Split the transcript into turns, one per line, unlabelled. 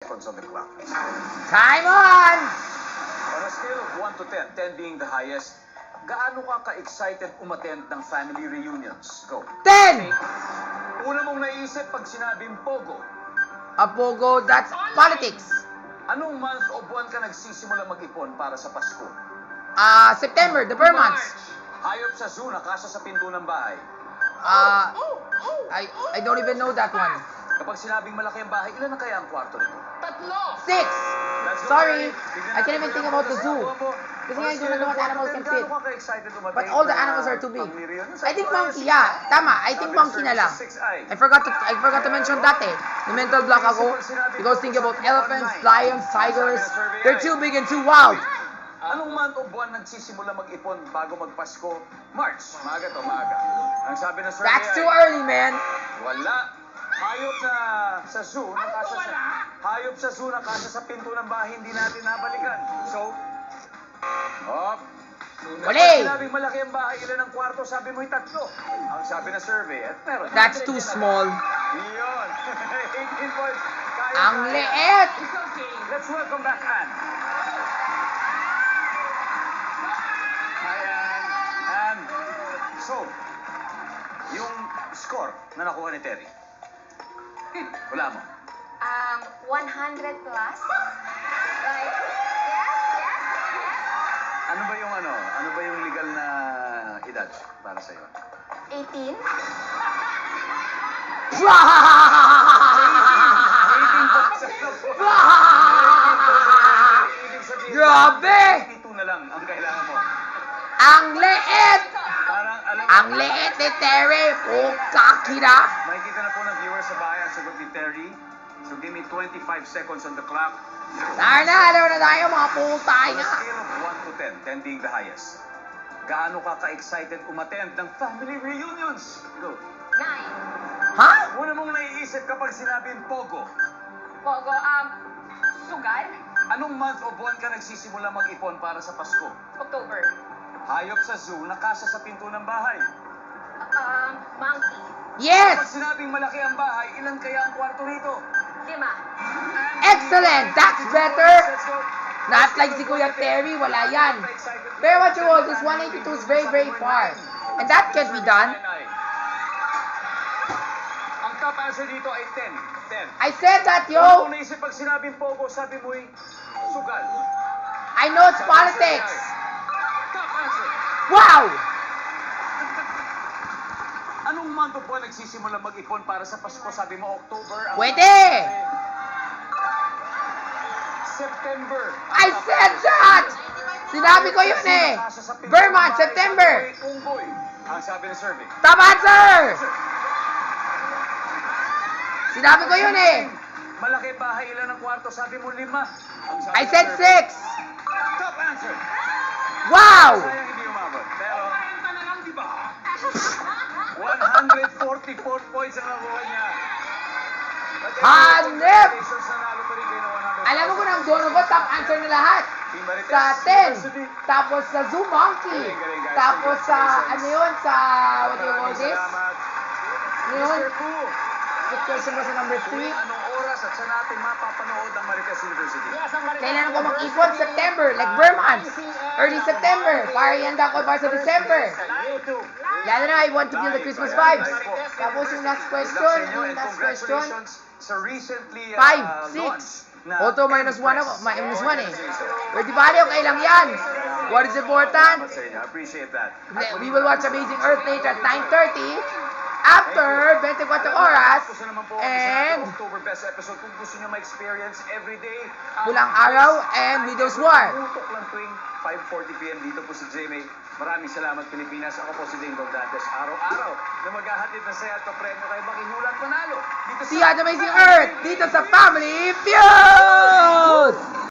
seconds on the clock.
Time on!
On a scale of 1 to 10, 10 being the highest, gaano ka ka-excited umattend ng family reunions? Go.
10!
Una mong naisip pag sinabing Pogo.
Apogo, that's politics.
Anong month o buwan ka nagsisimula mag-ipon para sa Pasko?
September, the Burr months.
Hayop sa zoo, nakasa sa pinto ng bahay.
I don't even know that one.
Kapag sinabing malaki ang bahay, ilan na kaya ang kwarto nito?
6! Sorry, I can't even think about the zoo. Kasi nga, hindi naman animals can fit. But all the animals are too big. I think monkey, yeah. Tama, I think monkey na lang. I forgot to mention that eh. The mental block ako. Because think about elephants, lions, tigers. They're too big and too wild.
Anong month o buwan nagsisimula mag-ipon bago magpasko? March. Maaga to, maaga. Ang sabi ng survey
That's too early, man.
Wala. Hayop na sa zoo, hayop sa zoo nakasa sa pinto ng bahay, hindi natin nabalikan. So,
Wali!
Sinabing malaki ang bahay, ilan ang kwarto, sabi mo'y 3. Ang sabi ng survey, at meron.
That's too small.
Yun. 18 points.
Ang liit!
Let's welcome back Ann. Hi, Ann. So, yung score na nakuha ni Terry. Wala mo.
100 plus. Like, yes.
Ano ba yung legal na edad para sa iyo?
18.
18
Grabe!
22 na lang ang kailangan mo.
Ang liit!
Parang alam mo,
Ang liit ni Terry! Kakira!
makikita na po ng viewers sa bahay ang sagot ni Terry. So give me 25 seconds on the clock.
Nanalo na tayo mga putay
On a
nga!
scale of 1 to 10, 10 being the highest, gaano ka ka-excited umattend ng family reunions? Go.
9.
Ha?
Una mong naiisip kapag sinabing Pogo.
Pogo, sugal.
Anong month o buwan ka nagsisimula mag-ipon para sa Pasko?
October.
Hayop sa zoo, nakasa sa pinto ng bahay.
Monkey.
Yes!
Kapag sinabing malaki ang bahay, ilan kaya ang kwarto rito?
5.
Excellent! That's better!
Let's go.
Not like si Kuya Terry, wala yan. Pero what you want, this 182 is very, very far. And that can be done.
Ang top answer dito ay 10. 10.
I said that,
Ano
yo!
mo naisip pag sinabing Pogo, sabi mo'y sugal.
I know it's politics!
Top answer.
Wow!
Anong month o buwan nagsisimula mag-ipon para sa Pasko? Sabi mo, October. Ang
Pwede!
September.
I said that! Sinabi ko yun eh! Vermont, September!
Unggoy. Ang sabi ng survey.
Top answer! Sinabi ko yun eh!
Malaki bahay, ilan ang kwarto? Sabi mo 5. Ang sabi
I
ng
said
survey.
6!
Top answer.
Wow!
Sayang hindi umabot. Pero, 144 points ang nakuha niya.
Hanep!
Congratulations, nanalo pa rin kayo ng 100,000.
Alam mo kung ang dono ko, top answer na lahat.
Team Marites
Sa 10,
University.
tapos sa Zoo Monkey,
Galing, guys.
tapos sa,
Congratulations.
ano yun, sa, what do you call
Maraming
this?
salamat.
Ano yun?
Mr. Fu,
Good question was sa number 3.
tuwing anong oras at saan natin mapapanood ang Marites University?
Kailan ako mag-ipon? September, like Vermont. Early September. Parianda ko para sa December.
YouTube.
Lalo na, I want to feel the Christmas vibes. Tapos yung last question, yung last question,
Congratulations sa recently
5, 6. Auto minus 1 ako, minus 1 eh. Pero di bali, okay lang yan. What is important?
I appreciate that.
We will watch Amazing Earth later at 9:30. After 24 oras,
Tapos na naman po ang
and
isang October Best episode. Kung gusto nyo ma-experience everyday,
Pulang Araw and Widow's War.
Tutok lang tuwing 5:40 p.m. dito po si JMay. Maraming salamat Pilipinas. Ako po si Ding Dong Dantes. Araw-araw na maghahatid ng saya at papremyo kay Makihulang Panalo. Dito
See you at Amazing Earth dito sa Family Feud!